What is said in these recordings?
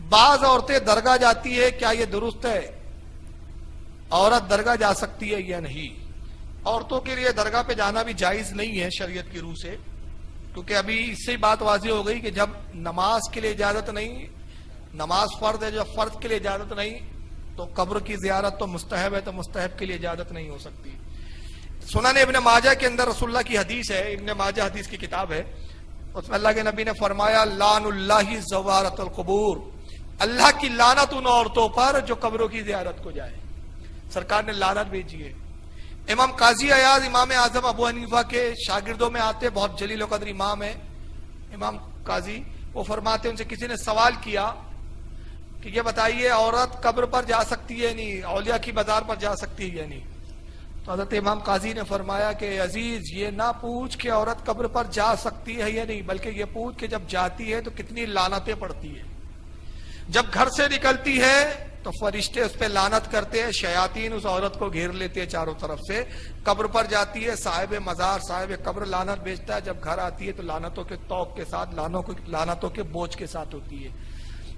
بعض عورتیں درگاہ جاتی ہے، کیا یہ درست ہے؟ عورت درگاہ جا سکتی ہے یا نہیں؟ عورتوں کے لیے درگاہ پہ جانا بھی جائز نہیں ہے شریعت کی روح سے، کیونکہ ابھی اس سے بات واضح ہو گئی کہ جب نماز کے لیے اجازت نہیں، نماز فرض ہے، جب فرض کے لیے اجازت نہیں تو قبر کی زیارت تو مستحب ہے، تو مستحب کے لیے اجازت نہیں ہو سکتی۔ سنن ابن ماجہ کے اندر رسول اللہ کی حدیث ہے، ابن ماجہ حدیث کی کتاب ہے، اس میں اللہ کے نبی نے فرمایا لعن اللہ زوارت القبور، اللہ کی لعنت ان عورتوں پر جو قبروں کی زیارت کو جائے۔ سرکار نے لعنت بھیجی ہے۔ امام قاضی عیاض امام اعظم ابو حنیفہ کے شاگردوں میں آتے، بہت جلیل و قدر امام ہے امام قاضی، وہ فرماتے ان سے کسی نے سوال کیا کہ یہ بتائیے عورت قبر پر جا سکتی ہے نہیں، اولیاء کی بازار پر جا سکتی ہے یا نہیں؟ تو حضرت امام قاضی نے فرمایا کہ عزیز یہ نہ پوچھ کہ عورت قبر پر جا سکتی ہے یا نہیں، بلکہ یہ پوچھ کہ جب جاتی ہے تو کتنی لعنتیں پڑتی ہیں۔ جب گھر سے نکلتی ہے تو فرشتے اس پہ لعنت کرتے ہیں، شیاطین اس عورت کو گھیر لیتے ہیں چاروں طرف سے۔ قبر پر جاتی ہے، صاحب مزار صاحب قبر لعنت بھیجتا ہے، جب گھر آتی ہے تو لعنتوں کے توق کے ساتھ، لعنتوں کے بوجھ کے ساتھ ہوتی ہے۔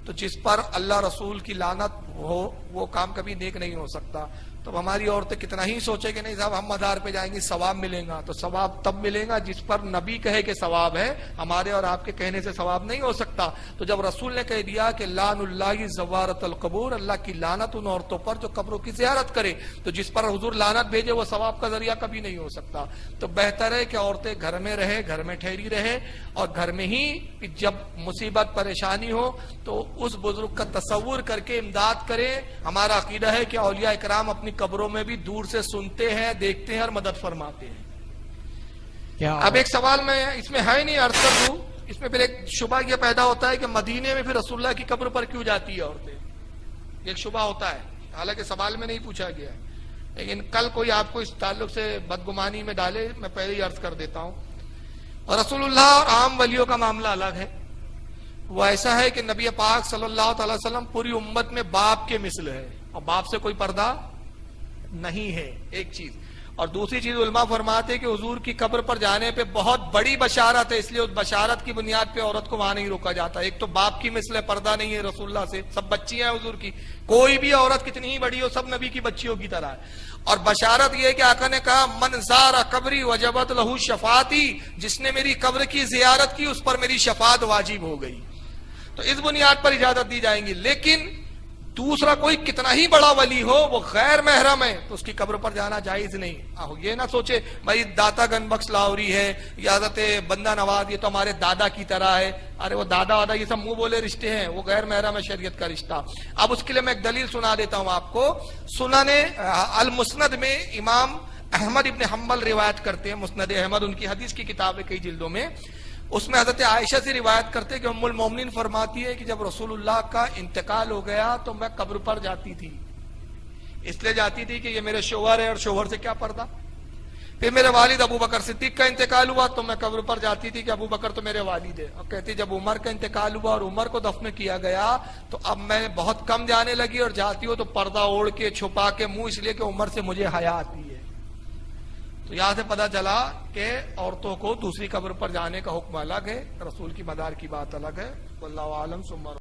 تو جس پر اللہ رسول کی لعنت ہو وہ کام کبھی نیک نہیں ہو سکتا۔ تو ہماری عورتیں کتنا ہی سوچے کہ نہیں صاحب ہم مزار پہ جائیں گے ثواب ملے گا، تو ثواب تب ملے گا جس پر نبی کہے کہ ثواب ہے، ہمارے اور آپ کے کہنے سے ثواب نہیں ہو سکتا۔ تو جب رسول نے کہہ دیا کہ لعن اللہ زوارت القبور، اللہ کی لعنت ان عورتوں پر جو قبروں کی زیارت کرے، تو جس پر حضور لعنت بھیجے وہ ثواب کا ذریعہ کبھی نہیں ہو سکتا۔ تو بہتر ہے کہ عورتیں گھر میں رہے، گھر میں ٹھہری رہے، اور گھر میں ہی جب مصیبت پریشانی ہو تو اس بزرگ کا تصور کر کے امداد کریں۔ ہمارا عقیدہ ہے کہ اولیاء اکرام اپنی قبروں میں بھی دور سے سنتے ہیں، دیکھتے ہیں اور مدد فرماتے ہیں۔ اب ایک سوال میں اس میں ہے نہیں عرض کر دوں، اس میں پھر ایک شبہ یہ پیدا ہوتا ہے کہ مدینے میں پھر رسول اللہ کی قبر پر کیوں جاتی ہے عورتیں؟ ایک شبہ ہوتا ہے، حالانکہ سوال میں نہیں پوچھا گیا ہے، لیکن کل کوئی آپ کو اس تعلق سے بدگمانی میں ڈالے، میں پہلے ہی عرض کر دیتا ہوں۔ اور رسول اللہ اور عام ولیوں کا معاملہ الگ ہے۔ وہ ایسا ہے کہ نبی پاک صلی اللہ تعالی وسلم پوری امت میں باپ کے مثل ہے، اور باپ سے کوئی پردہ نہیں ہے، ایک چیز۔ اور دوسری چیز علماء فرماتے ہیں کہ حضور کی قبر پر جانے پہ بہت بڑی بشارت ہے، اس لیے اس بشارت کی بنیاد پہ عورت کو وہاں نہیں روکا جاتا۔ ایک تو باپ کی مثل ہے، پردہ نہیں ہے رسول اللہ سے، سب بچیاں ہیں حضور کی، کوئی بھی عورت کتنی ہی بڑی ہو سب نبی کی بچیوں کی طرح ہے۔ اور بشارت یہ ہے کہ آقا نے کہا من زار قبری وجبت لہو شفاعتی، جس نے میری قبر کی زیارت کی اس پر میری شفاعت واجب ہو گئی۔ تو اس بنیاد پر اجازت دی جائیں گی، لیکن دوسرا کوئی کتنا ہی بڑا ولی ہو وہ غیر محرم ہے تو اس کی قبر پر جانا جائز نہیں۔ یہ نہ سوچے بھائی داتا گن بخش لاہوری ہے یا حضرت بندہ نواز یہ تو ہمارے دادا کی طرح ہے، ارے وہ دادا وادا یہ سب منہ بولے رشتے ہیں، وہ غیر محرم ہے شریعت کا رشتہ۔ اب اس کے لیے میں ایک دلیل سنا دیتا ہوں آپ کو۔ سنن المسند میں امام احمد ابن حنبل روایت کرتے ہیں، مسند احمد ان کی حدیث کی کتاب ہے کئی جلدوں میں، اس میں حضرت عائشہ سے روایت کرتے ہیں کہ ام المومنین فرماتی ہے کہ جب رسول اللہ کا انتقال ہو گیا تو میں قبر پر جاتی تھی، اس لیے جاتی تھی کہ یہ میرے شوہر ہے اور شوہر سے کیا پردہ۔ پھر میرے والد ابو بکر صدیق کا انتقال ہوا تو میں قبر پر جاتی تھی کہ ابو بکر تو میرے والد ہے، اور کہتی جب عمر کا انتقال ہوا اور عمر کو دفن کیا گیا تو اب میں بہت کم جانے لگی، اور جاتی ہوں تو پردہ اوڑھ کے چھپا کے منہ، اس لیے کہ عمر سے مجھے حیا آتی ہے۔ تو یہاں سے پتہ چلا کہ عورتوں کو دوسری قبر پر جانے کا حکم الگ ہے، رسول کی مدار کی بات الگ ہے۔ واللہ اعلم۔